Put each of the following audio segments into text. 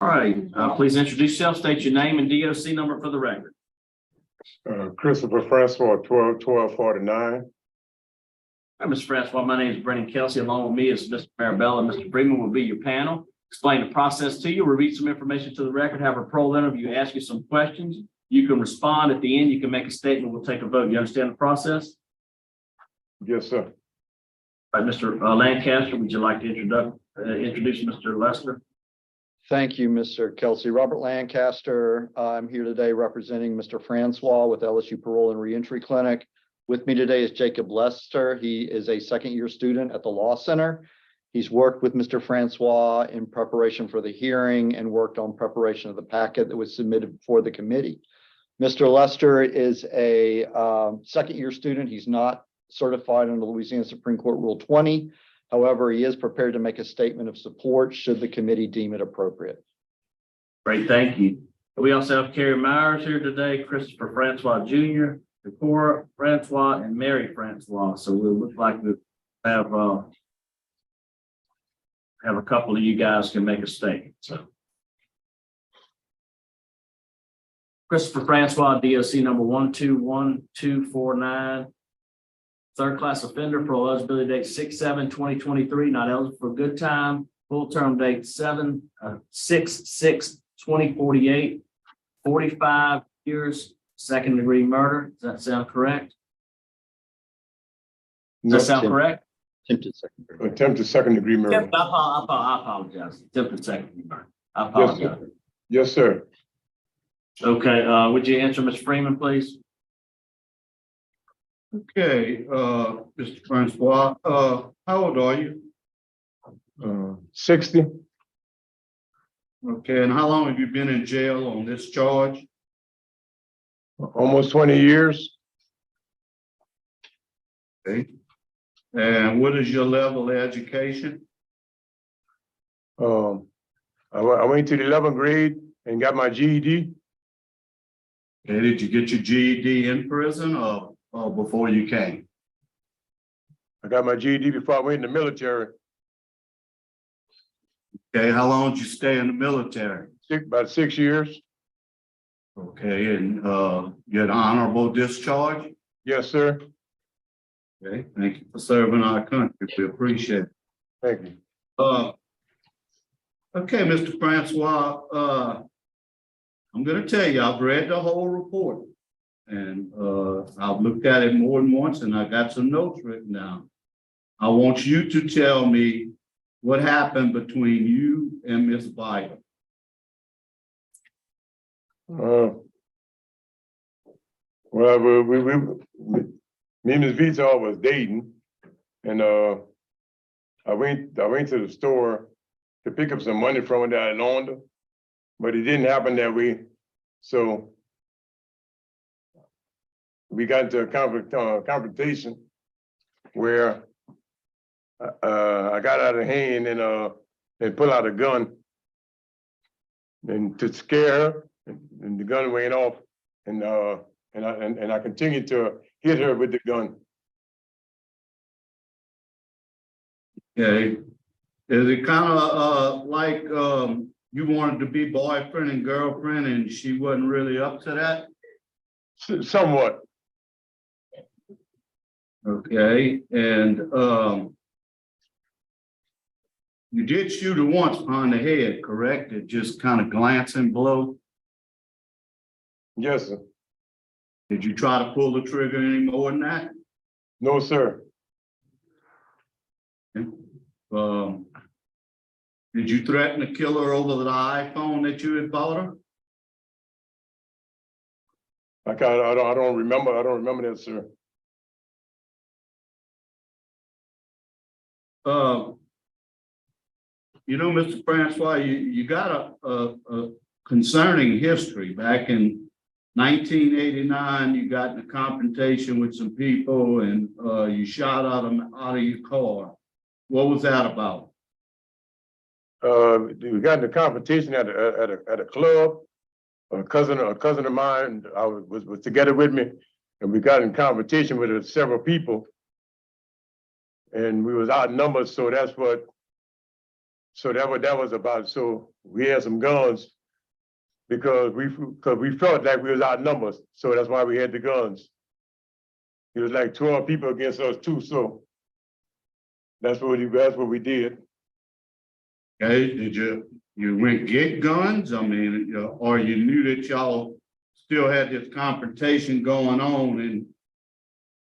right, please introduce yourself, state your name and DOC number for the record. Christopher Francois, 1249. All right, Mr. Francois, my name is Brennan Kelsey. Along with me is Mr. Marabella and Mr. Freeman will be your panel. Explain the process to you. We'll read some information to the record, have a parole interview, ask you some questions. You can respond at the end. You can make a statement. We'll take a vote. You understand the process? Yes, sir. All right, Mr. Lancaster, would you like to introduce Mr. Lester? Thank you, Mr. Kelsey. Robert Lancaster. I'm here today representing Mr. Francois with LSU Parole and Reentry Clinic. With me today is Jacob Lester. He is a second-year student at the Law Center. He's worked with Mr. Francois in preparation for the hearing and worked on preparation of the packet that was submitted before the committee. Mr. Lester is a second-year student. He's not certified under Louisiana Supreme Court Rule 20. However, he is prepared to make a statement of support should the committee deem it appropriate. Great, thank you. We also have Carrie Myers here today, Christopher Francois Jr., Decorah Francois, and Mary Francois. So we look like we have a couple of you guys can make a statement. So Christopher Francois, DOC number 121249. Third class offender, parole eligibility date 6/7/2023, not eligible for good time. Full term date 6/6/2048, 45 years, second degree murder. Does that sound correct? Does that sound correct? Attempted second degree. Attempted second-degree murder. I apologize. Attempted second degree murder. I apologize. Yes, sir. Okay, would you answer Ms. Freeman, please? Okay, Mr. Francois, how old are you? 60. Okay, and how long have you been in jail on this charge? Almost 20 years. Okay. And what is your level of education? I went to the 11th grade and got my GED. Okay, did you get your GED in prison or before you came? I got my GED before I went in the military. Okay, how long did you stay in the military? About 6 years. Okay, and you had honorable discharge? Yes, sir. Okay, thank you for serving our country. We appreciate it. Thank you. Okay, Mr. Francois, I'm gonna tell you, I've read the whole report. And I've looked at it more than once and I got some notes written down. I want you to tell me what happened between you and Miss Biden. Well, me and Ms. Vita was dating, and I went to the store to pick up some money from her that I loaned her, but it didn't happen that way. So we got into a confrontation where I got out of hand and pulled out a gun and to scare her, and the gun went off, and I continued to hit her with the gun. Okay, is it kind of like you wanted to be boyfriend and girlfriend and she wasn't really up to that? Somewhat. Okay, and you did shoot her once behind the head, correct? It just kind of glancing blow. Yes, sir. Did you try to pull the trigger any more than that? No, sir. Did you threaten to kill her over the iPhone that you had bought her? I don't remember. I don't remember that, sir. You know, Mr. Francois, you got a concerning history. Back in 1989, you got in a confrontation with some people and you shot out of your car. What was that about? We got in a confrontation at a club. A cousin of mine was together with me, and we got in confrontation with several people, and we was outnumbered, so that's what So that was about, so we had some guns because we felt like we was outnumbered. So that's why we had the guns. It was like 12 people against us too, so that's what we did. Okay, did you went get guns? I mean, you know, or you knew that y'all still had this confrontation going on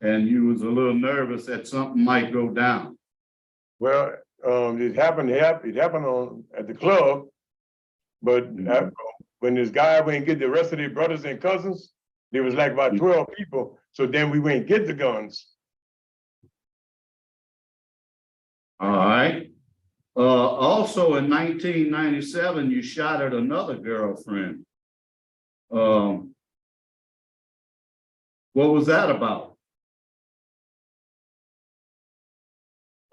and you was a little nervous that something might go down? Well, it happened at the club, but when this guy went and get the rest of their brothers and cousins, there was like about 12 people. So then we went and get the guns. All right. Also in 1997, you shot at another girlfriend. What was that about?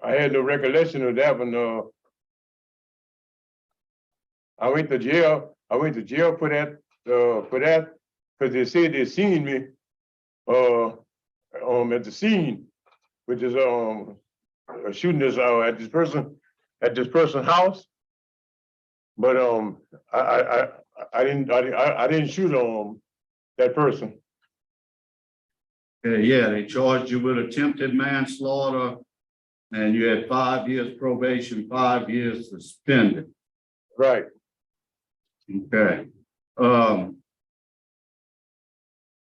I had no recollection of that one. I went to jail. I went to jail for that, because they said they seen me at the scene, which is shooting this at this person's house. But I didn't shoot that person. Yeah, they charged you with attempted manslaughter and you had 5 years probation, 5 years suspended. Right. Okay.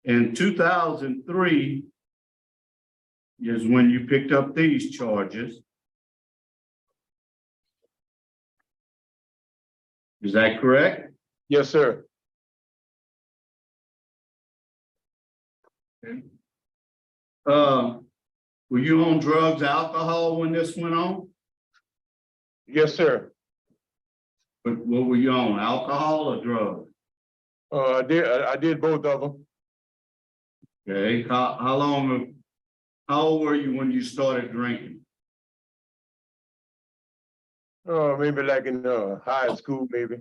In 2003 is when you picked up these charges. Is that correct? Yes, sir. Okay. Were you on drugs, alcohol when this went on? Yes, sir. But what were you on, alcohol or drugs? I did both of them. Okay, how old were you when you started drinking? Maybe like in high school, maybe.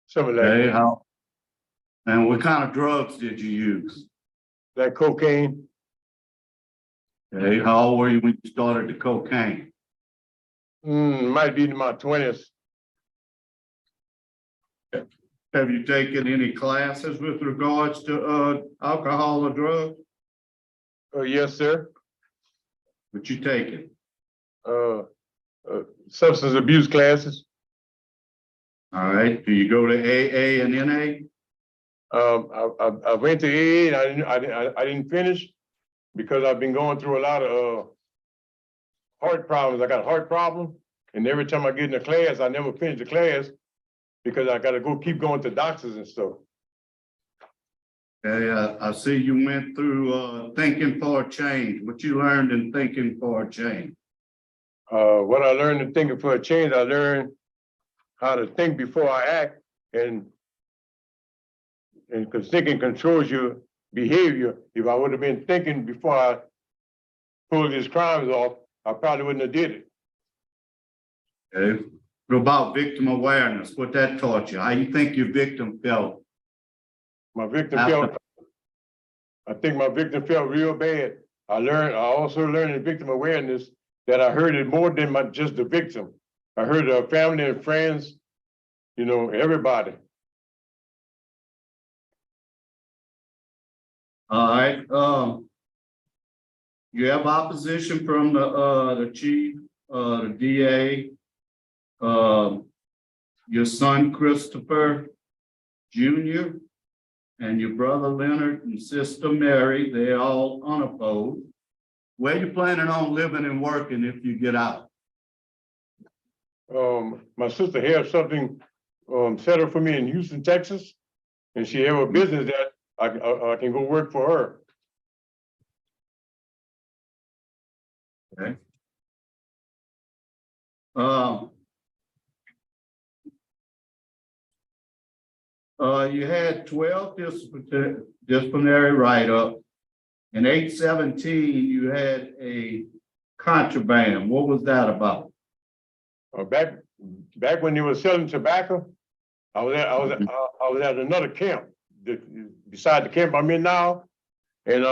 Something like Okay, that. And what kind of drugs did you use? Like cocaine. Okay, how old were you when you started the cocaine? Might be in my 20s. Have you taken any classes with regards to alcohol or drugs? Yes, sir. What you taking? Substance abuse classes. All right, do you go to AA and NA? I went to AA and I didn't finish because I've been going through a lot of heart problems. I got a heart problem, and every time I get in a class, I never finish the class because I got to keep going to doctors and stuff. Okay, I see you went through Thinking for a Change. What you learned in Thinking for a Change? What I learned in Thinking for a Change, I learned how to think before I act, and because thinking controls your behavior. If I would have been thinking before I pulled these crimes off, I probably wouldn't have did it. Okay. What about victim awareness? What that taught you? How you think your victim felt? My victim felt, I think my victim felt real bad. I also learned in victim awareness that I heard it more than just the victim. I heard her family and friends, everybody. All right. You have opposition from the chief, the DA, your son Christopher Jr., and your brother Leonard and sister Mary. They're all unopposed. Where you planning on living and working if you get out? My sister has something set up for me in Houston, Texas, and she have a business that I can go work for her. Okay. You had 12 disciplinary write-up. In 817, you had a contraband. What was that about? Back when they were selling tobacco, I was at another camp beside the camp I'm in now, and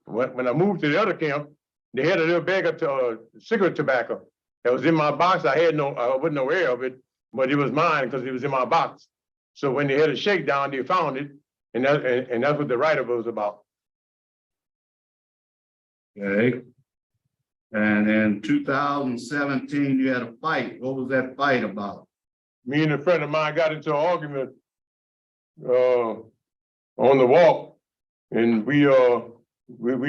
when I moved to the other camp, they had a little bag of cigarette tobacco, It was in my box. I wasn't aware of it, but it was mine because it was in my box. So when they had a shakedown, they found it, and that's what the write-up was about. Okay. And in 2017, you had a fight. What was that fight about? Me and a friend of mine got into an argument on the walk, and we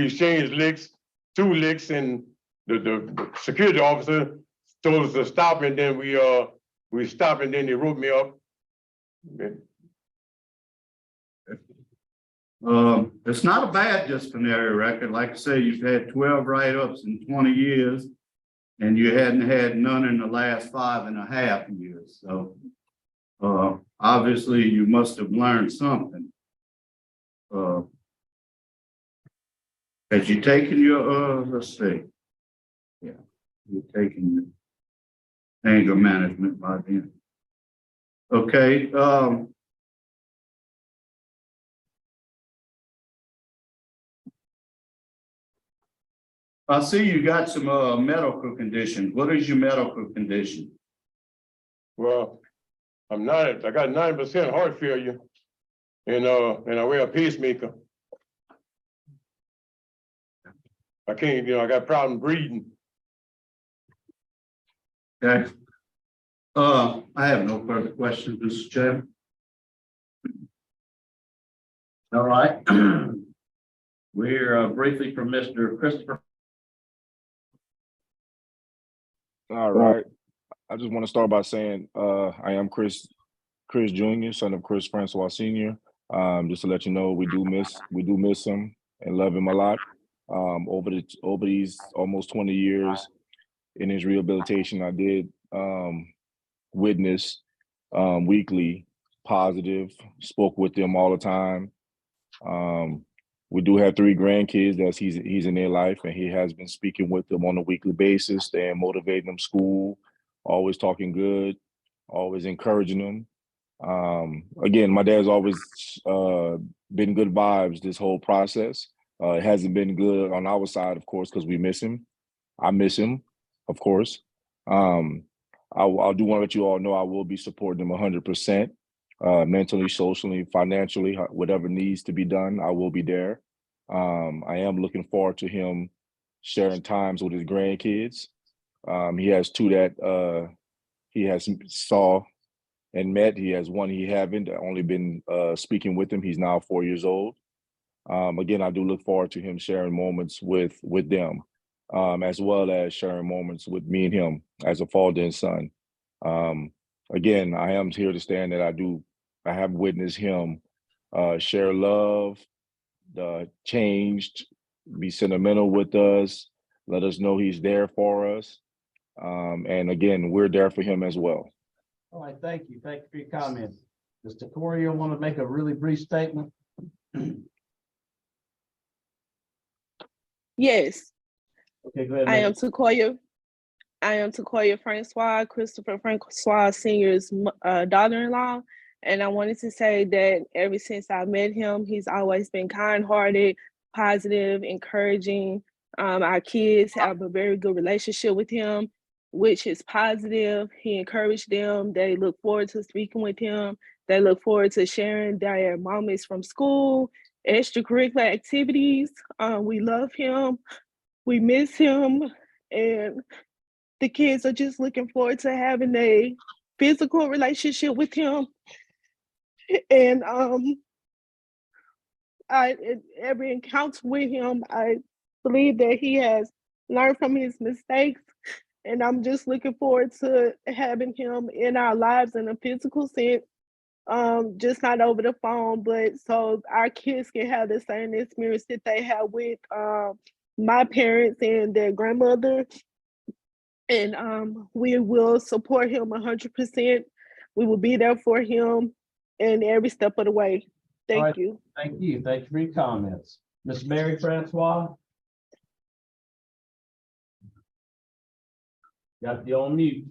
exchanged licks, 2 licks, and the security officer told us to stop, and then we stopped, and then they wrote me up. It's not a bad disciplinary record. Like I say, you've had 12 write-ups in 20 years, and you hadn't had none in the last 5.5 years. So obviously you must have learned something. Had you taken your, let's see. Yeah, you're taking your anger management by then. Okay, I see you got some medical conditions. What is your medical condition? Well, I got 9% heart failure, and I wear a pacemaker. I can't, I got problem breathing. Okay. I have no further questions, Mr. Chairman. All right. We're briefly from Mr. Christopher. All right. I just want to start by saying I am Chris Jr., son of Chris Francois Sr. Just to let you know, we do miss him and love him a lot. Over these almost 20 years in his rehabilitation, I did witness weekly positive, spoke with them all the time. We do have 3 grandkids that he's in their life, and he has been speaking with them on a weekly basis, staying motivating them, school, always talking good, always encouraging them. Again, my dad's always been good vibes this whole process. It hasn't been good on our side, of course, because we miss him. I miss him, of course. I do want to let you all know I will be supporting him 100%. Mentally, socially, financially, whatever needs to be done, I will be there. I am looking forward to him sharing times with his grandkids. He has 2 that he has saw and met. He has 1 he haven't only been speaking with him. He's now 4 years old. Again, I do look forward to him sharing moments with them, as well as sharing moments with me and him as a father and son. Again, I am here to stand that I have witnessed him share love, changed, be sentimental with us, let us know he's there for us. And again, we're there for him as well. All right, thank you. Thank you for your comments. Mr. Corey, you want to make a really brief statement? Yes, Okay, go ahead. I am Takoya Francois, Christopher Francois Sr.'s daughter-in-law. And I wanted to say that ever since I met him, he's always been kind-hearted, positive, encouraging. Our kids have a very good relationship with him, which is positive. He encouraged them. They look forward to speaking with him. They look forward to sharing their moments from school, extracurricular activities. We love him. We miss him. And the kids are just looking forward to having a physical relationship with him. And in every encounter with him, I believe that he has learned from his mistakes. And I'm just looking forward to having him in our lives in a physical sense, just not over the phone, but so our kids can have the same experience that they have with my parents and their grandmother. And we will support him 100%. We will be there for him in every step of the way. Thank you. Thank you. Thank you for your comments. Miss Mary Francois? Got you on mute.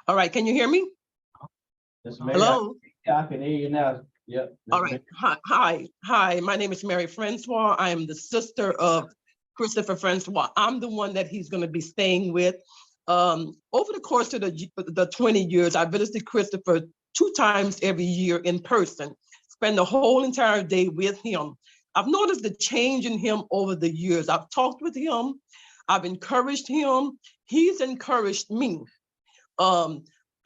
All right, can you hear me? Miss Mary, Hello? I can hear you now. Yep. All right. Hi. My name is Mary Francois. I am the sister of Christopher Francois. I'm the one that he's going to be staying with. Over the course of the 20 years, I visited Christopher 2 times every year in person, spend the whole entire day with him. I've noticed the change in him over the years. I've talked with him. I've encouraged him. He's encouraged me.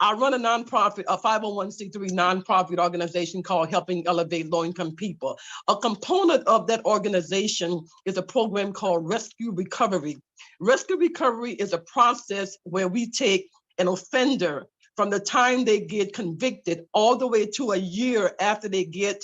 I run a nonprofit, a 501c3 nonprofit organization called Helping Elevate Low-Income People. A component of that organization is a program called Rescue Recovery. Rescue Recovery is a process where we take an offender from the time they get convicted all the way to a year after they get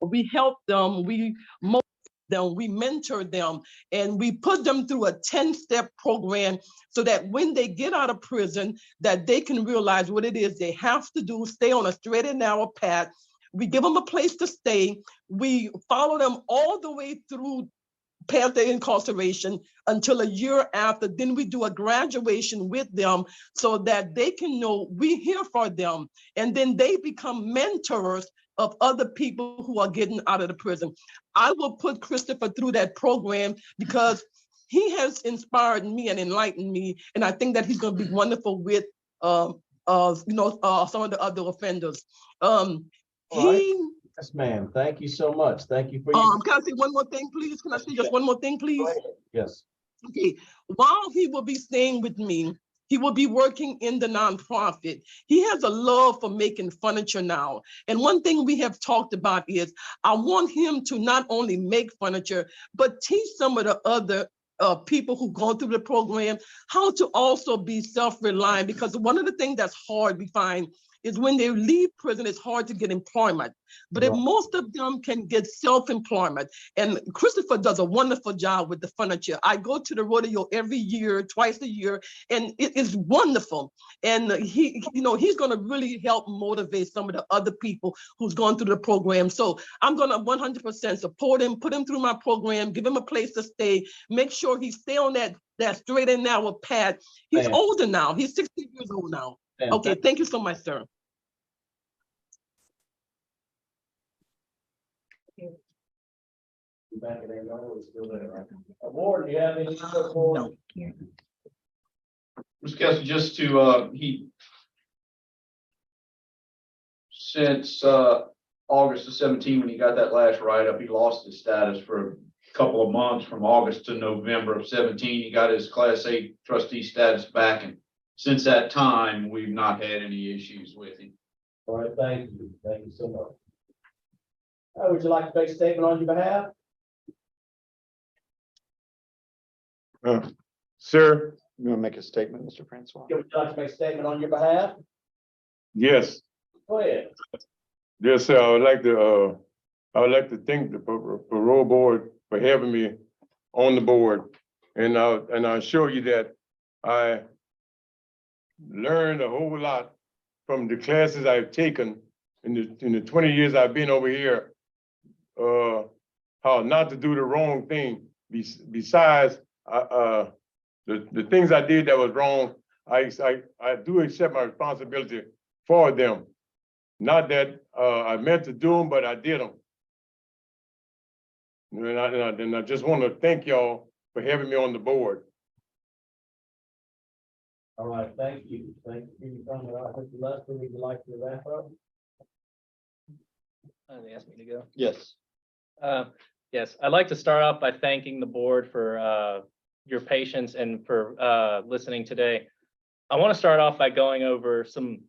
we help them, we motivate them, we mentor them, and we put them through a 10-step program so that when they get out of prison, that they can realize what it is they have to do, stay on a straight and narrow path. We give them a place to stay. We follow them all the way through past their incarceration until a year after. Then we do a graduation with them so that they can know we're here for them. And then they become mentors of other people who are getting out of the prison. I will put Christopher through that program because he has inspired me and enlightened me. And I think that he's going to be wonderful with some of the other offenders. Yes, ma'am. Thank you so much. Thank you for your. Can I say one more thing, please? Can I say just one more thing, please? Yes. Okay. While he will be staying with me, he will be working in the nonprofit. He has a love for making furniture now. And one thing we have talked about is I want him to not only make furniture, but teach some of the other people who go through the program how to also be self-reliant, because one of the things that's hard we find is when they leave prison, it's hard to get employment. But if most of them can get self-employment, and Christopher does a wonderful job with the furniture. I go to the rodeo every year, twice a year, and it is wonderful. And he's going to really help motivate some of the other people who's gone through the program. So I'm going to 100% support him, put him through my program, give him a place to stay, make sure he stay on that straight and narrow path. He's older now. He's 60 years old now. Okay, thank you so much, sir. Ward, do you have any? No. Mr. Kelsey, just to, since August of 17, when he got that last write-up, he lost his status for a couple of months from August to November of 17. He got his Class 8 trustee status back, and since that time, we've not had any issues with him. All right, thank you. Thank you so much. Would you like to make a statement on your behalf? Sir, You want to make a statement, Mr. Francois? Would you like to make a statement on your behalf? yes, Go ahead. yes, sir. I would like to thank the parole board for having me on the board. And I assure you that I learned a whole lot from the classes I've taken in the 20 years I've been over here, how not to do the wrong thing. Besides, the things I did that was wrong, I do accept my responsibility for them. Not that I meant to do them, but I did them. And I just want to thank y'all for having me on the board. All right, thank you. Thank you for coming out. Mr. Lester, would you like to wrap up? They asked me to go. Yes. Yes, I'd like to start off by thanking the board for your patience and for listening today. I want to start off by going over some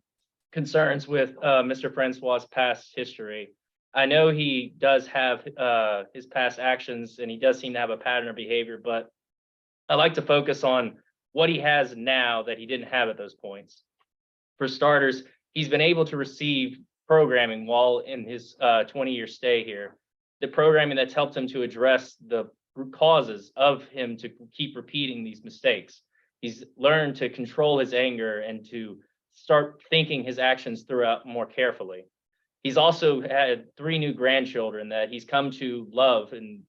concerns with Mr. Francois' past history. I know he does have his past actions and he does seem to have a pattern of behavior, but I like to focus on what he has now that he didn't have at those points. For starters, he's been able to receive programming while in his 20-year stay here. The programming that's helped him to address the root causes of him to keep repeating these mistakes. He's learned to control his anger and to start thinking his actions throughout more carefully. He's also had 3 new grandchildren that he's come to love and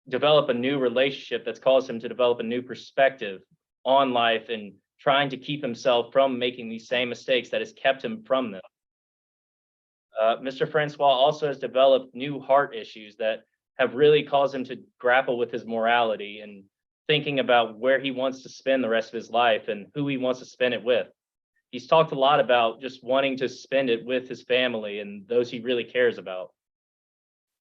develop a new relationship that's caused him to develop a new perspective on life and trying to keep himself from making these same mistakes that has kept him from them. Mr. Francois also has developed new heart issues that have really caused him to grapple with his morality and thinking about where he wants to spend the rest of his life and who he wants to spend it with. He's talked a lot about just wanting to spend it with his family and those he really cares about.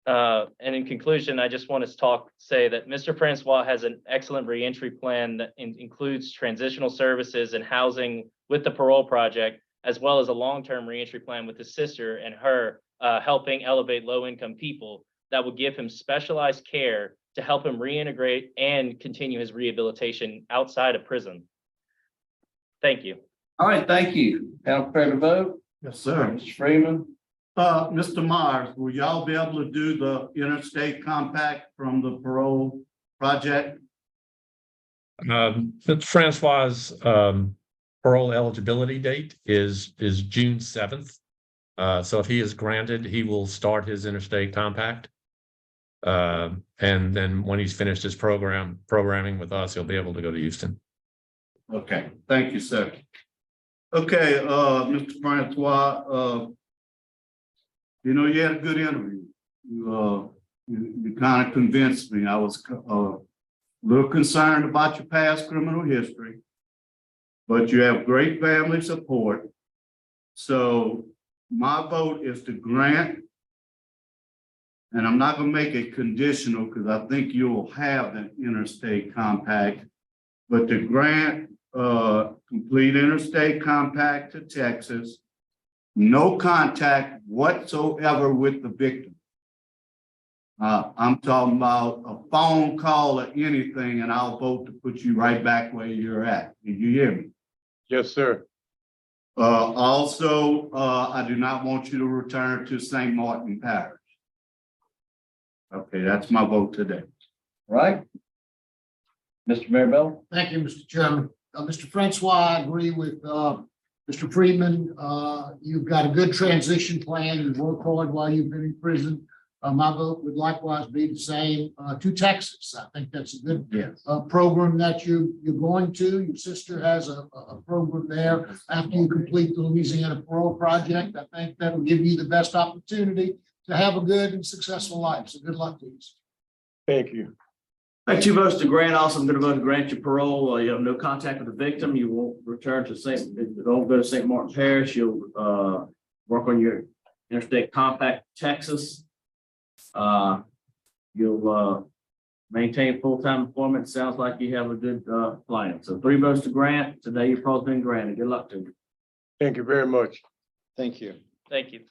And in conclusion, I just want to say that Mr. Francois has an excellent reentry plan that includes transitional services and housing with the Parole Project, as well as a long-term reentry plan with his sister and her helping elevate low-income people that will give him specialized care to help him reintegrate and continue his rehabilitation outside of prison. Thank you. All right, thank you. Panel prepared to vote? Yes, sir. Mr. Freeman? Mr. Myers, will y'all be able to do the interstate compact from the parole project? Francois's parole eligibility date is June 7th. So if he is granted, he will start his interstate compact. And then when he's finished his programming with us, he'll be able to go to Houston. Okay, thank you, sir. Okay, Mr. Francois, you know, you had a good interview. You kind of convinced me. I was a little concerned about your past criminal history, but you have great family support. So my vote is to grant, and I'm not gonna make it conditional because I think you'll have an interstate compact, but to grant complete interstate compact to Texas, no contact whatsoever with the victim. I'm talking about a phone call or anything, and I'll vote to put you right back where you're at. Did you hear me? Yes, sir. Also, I do not want you to return to St. Martin Parish. Okay, that's my vote today. Right? Mr. Marabella? Thank you, Mr. Chairman. Mr. Francois, I agree with Mr. Friedman. You've got a good transition plan. You've worked hard while you've been in prison. My vote would likewise be the same to Texas. I think that's a good program that you're going to. Your sister has a program there after you complete the Louisiana Parole Project. I think that will give you the best opportunity to have a good and successful life. So good luck to you. Thank you. Two votes to grant. Also, I'm going to vote to grant you parole. You have no contact with the victim. You won't return to don't go to St. Martin Parish. You'll work on your interstate compact, Texas. You'll maintain full-time employment. Sounds like you have a good plan. So 3 votes to grant. Today, your parole's been granted. Good luck to you. Thank you very much. Thank you. Thank you.